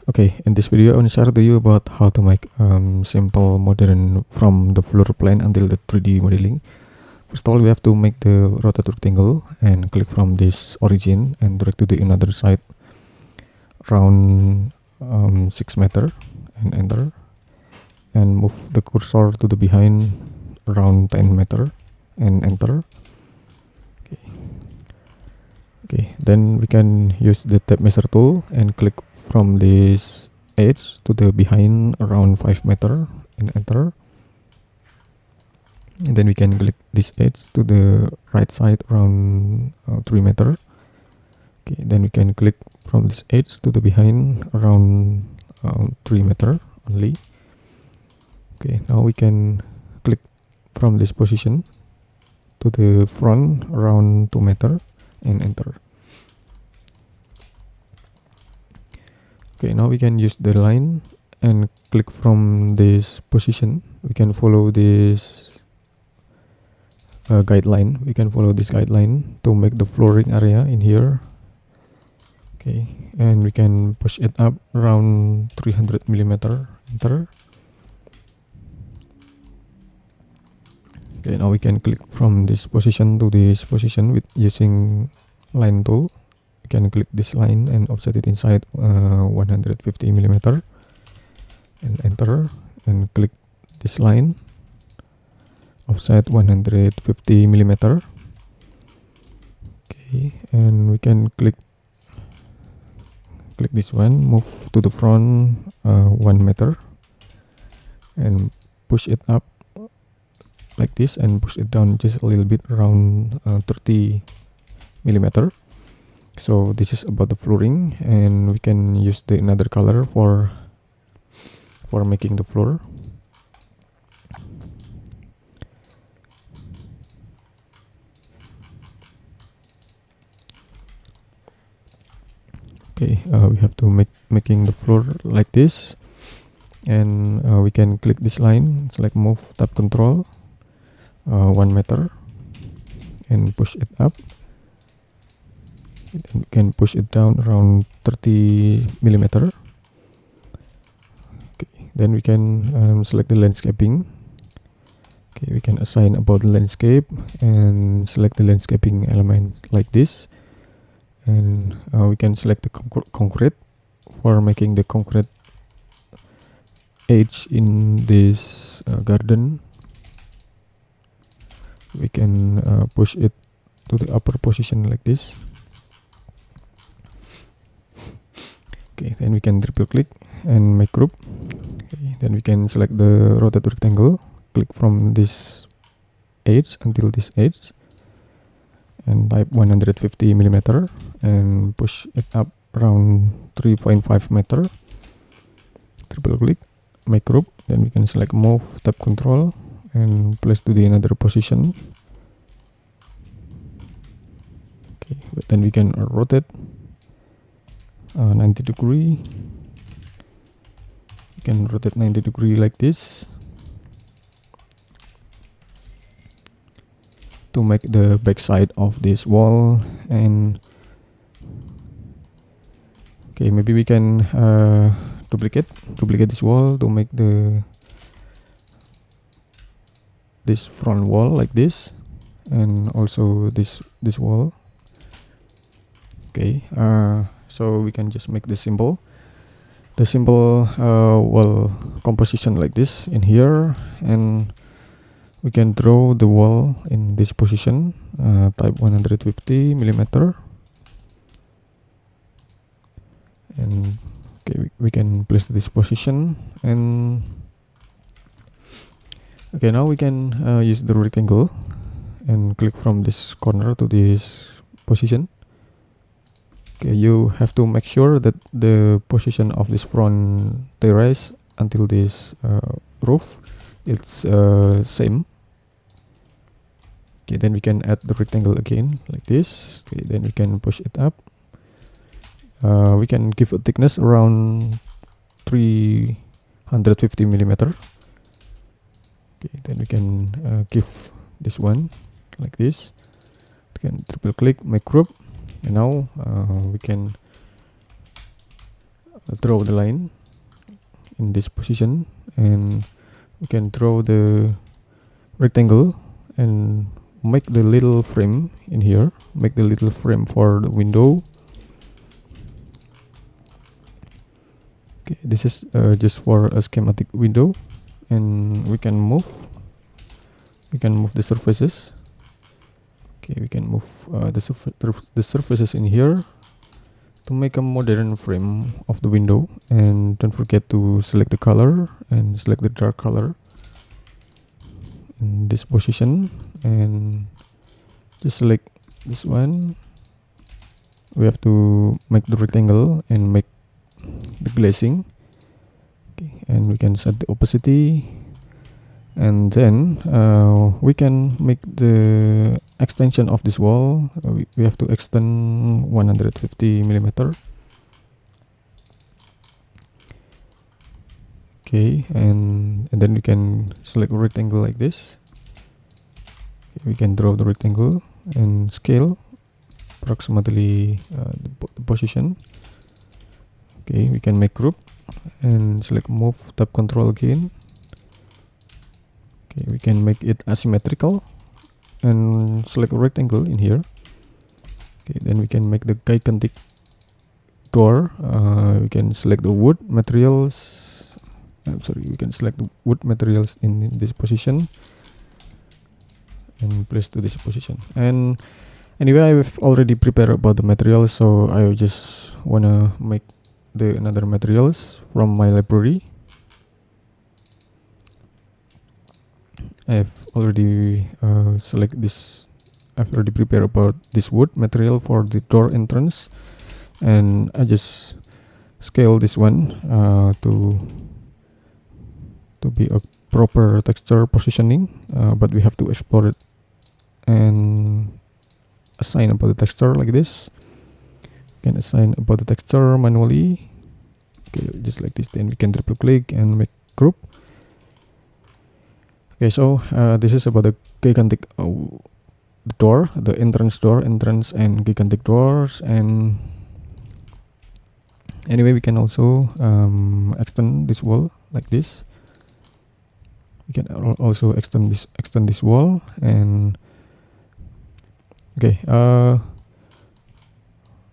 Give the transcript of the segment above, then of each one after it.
Okay, in this video I want to share to you about how to make simple modern from the floor plan until the 3D modeling. First of all, we have to make the rotate rectangle and click from this origin and drag to the another side around 6 meter and enter, and move the cursor to the behind around 10 meter and enter. Okay, then we can use the tape measure tool and click from this edge to the behind around 5 meter and enter. And then we can click this edge to the right side around 3 meter. Okay, then we can click from this edge to the behind around 3 meter only. Okay, now we can click from this position to the front around 2 meter and enter. Okay, now we can use the line and click from this position. We can follow this guideline. We can follow this guideline to make the flooring area in here. Okay, and we can push it up around 300 millimeter. Enter. Okay, now we can click from this position to this position with using line tool. We can click this line and offset it inside 150 millimeter and enter, and click this line, offset 150 millimeter. Okay, and we can click this one, move to the front 1 meter and push it up like this, and push it down just a little bit around 30 millimeter. So this is about the flooring, and we can use the another color for making the floor. Okay, we have to making the floor like this, and we can click this line, select move, tap control 1 meter and push it up. Then we can push it down around 30 millimeter. Okay, then we can select the landscaping. Okay, we can assign about the landscape and select the landscaping element like this, and we can select the concrete for making the concrete edge in this garden. We can push it to the upper position like this. Okay, then we can triple click and make group. Okay, then we can select the rotate rectangle, click from this edge until this edge and type 150 millimeter and push it up around 3.5 meter. Triple click, make group. Then we can select move, tap control and place to the another position. Okay, then we can rotate 90 degree. You can rotate 90 degree like this to make the back side of this wall. And okay, maybe we can duplicate this wall to make this front wall like this, and also this wall. Okay, so we can just make the simple wall composition like this in here, and we can draw the wall in this position, type 150 millimeter, and okay, we can place this position. And okay, now we can use the rectangle and click from this corner to this position. Okay, you have to make sure that the position of this front terrace until this roof it's same. Okay, then we can add the rectangle again like this. Okay, then we can push it up. We can give a thickness around 350 millimeter. Okay, then we can give this one like this. We can triple click, make group, and now we can draw the line in this position, and we can draw the rectangle and make the little frame in here, make the little frame for the window. Okay, this is just for a schematic window, and we can move the surfaces. Okay, we can move the surfaces in here to make a modern frame of the window. And don't forget to select the color and select the dark color in this position, and just select this one. We have to make the rectangle and make the glazing. Okay, and we can set the opacity, and then we can make the extension of this wall. We have to extend 150 millimeter. Okay, and then we can select a rectangle like this. Okay, we can draw the rectangle and scale approximately the position. Okay, we can make group and select move, tab control again. Okay, we can make it asymmetrical and select a rectangle in here. Okay, then we can make the gigantic door. We can select the wood materials. We can select the wood materials in this position and place to this position. And anyway, I've already prepared about the materials, so I just wanna make the another materials from my library. I've already select this. I've already prepared about this wood material for the door entrance, and I just scale this one to be a proper texture positioning, but we have to explore it and assign about the texture like this. You can assign about the texture manually. Okay, just like this. Then we can triple click and make group. Okay, so this is about the gigantic door, the entrance and gigantic doors. And anyway, we can also extend this wall like this. We can also extend this wall. And okay,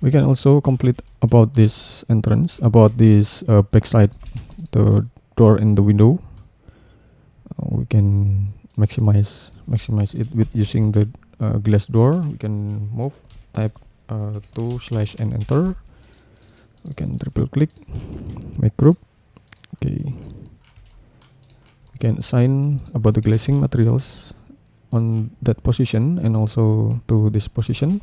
we can also complete about this entrance, about this backside, the door and the window. We can maximize it with using the glass door. We can move, type 2/ and enter. We can triple click, make group. Okay, we can assign about the glazing materials on that position and also to this position.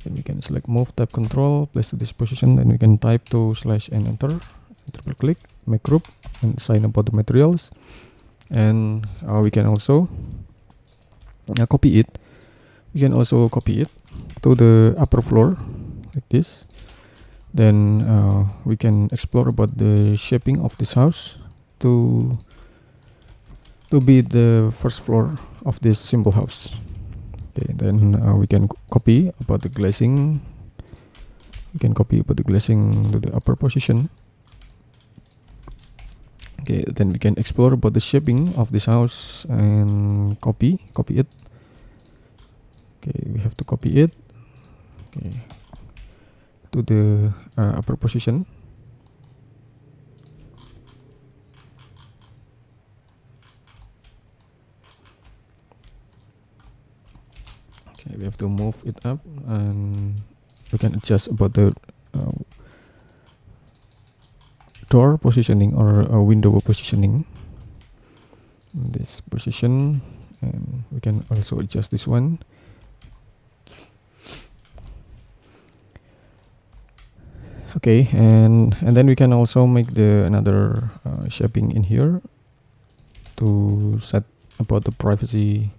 And we can select move, type control, place to this position, and we can type 2/ and enter. Triple click, make group, and assign about the materials. And we can also copy it. We can also copy it to the upper floor like this. Then we can explore about the shaping of this house to be the first floor of this simple house. Okay, then we can copy about the glazing. We can copy about the glazing to the upper position. Okay, then we can explore about the shaping of this house and copy it. Okay, we have to copy it. Okay, to the upper position. Okay, we have to move it up, and we can adjust about the door positioning or window positioning. This position, and we can also adjust this one. Okay, and then we can also make the another shaping in here to set about the privacy,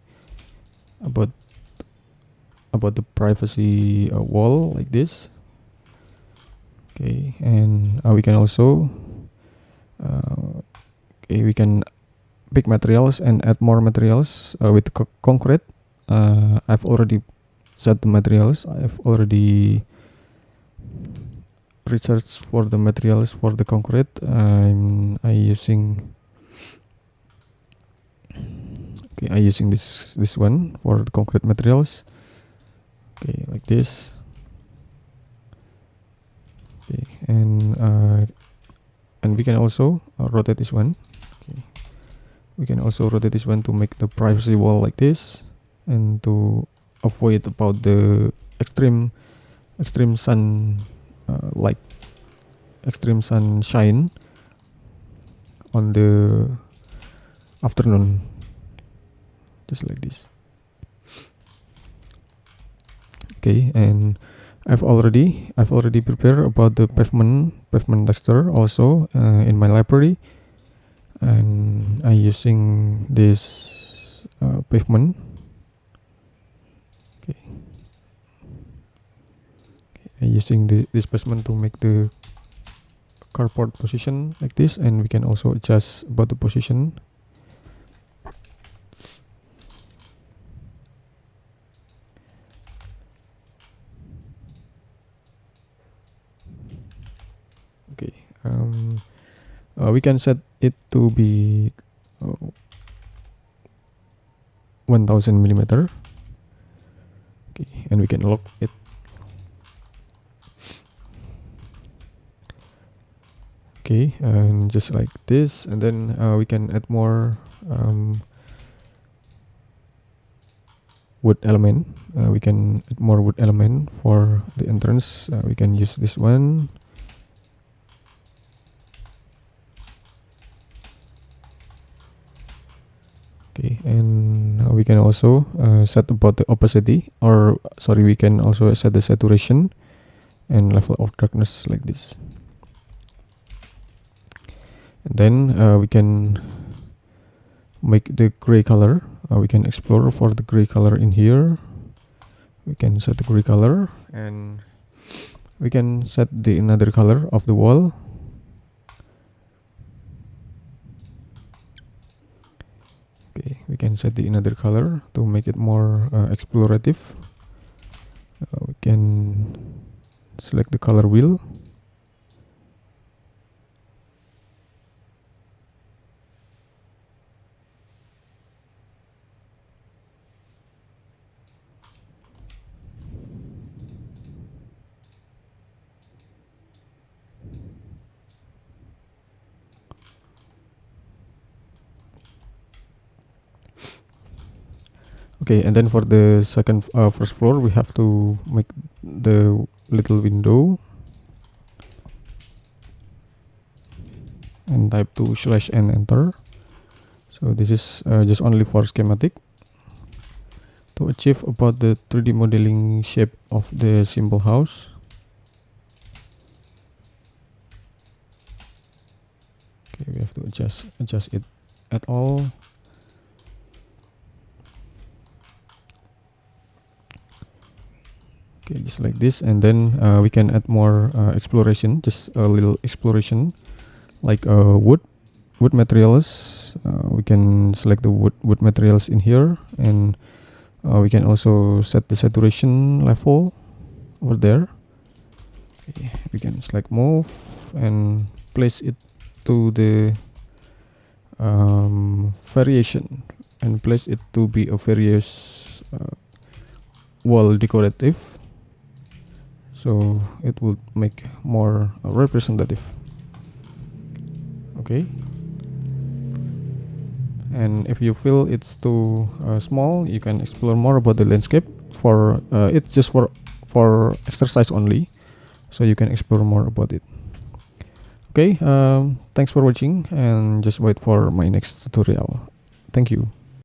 about the privacy wall like this. Okay, and we can also we can pick materials and add more materials with concrete. I've already set the materials. I've already research for the materials for the concrete. I using this one for the concrete materials. Okay, like this. Okay, and we can also rotate this one. Okay, we can also rotate this one to make the privacy wall like this, and to avoid about the extreme sun light, extreme sunshine on the afternoon, just like this. Okay, and I've already prepared about the pavement texture also in my library, and I using this pavement. Okay, I using this pavement to make the carport position like this, and we can also adjust about the position. Okay, we can set it to be 1000 millimeter. Okay, and we can lock it. Okay, and just like this, and then we can add more wood element. We can add more wood element for the entrance. We can use this one. Okay, and we can also set about the opacity, or sorry, we can also set the saturation and level of darkness like this. And then we can make the gray color. We can explore for the gray color in here. We can set the gray color, and we can set the another color of the wall. Okay, we can set the another color to make it more explorative. We can select the color wheel. Okay, and then for the first floor, we have to make the little window and type to / and enter. So this is just only for schematic to achieve about the 3D modeling shape of the simple house. Okay, we have to adjust it at all. Okay, just like this, and then we can add more exploration, just a little exploration, like wood materials. We can select the wood materials in here, and we can also set the saturation level over there. Okay, we can select move and place it to the variation, and place it to be a various wall decorative, so it will make more representative. Okay, and if you feel it's too small, you can explore more about the landscape. For it's just for exercise only, so you can explore more about it. Okay, thanks for watching, and just wait for my next tutorial. Thank you.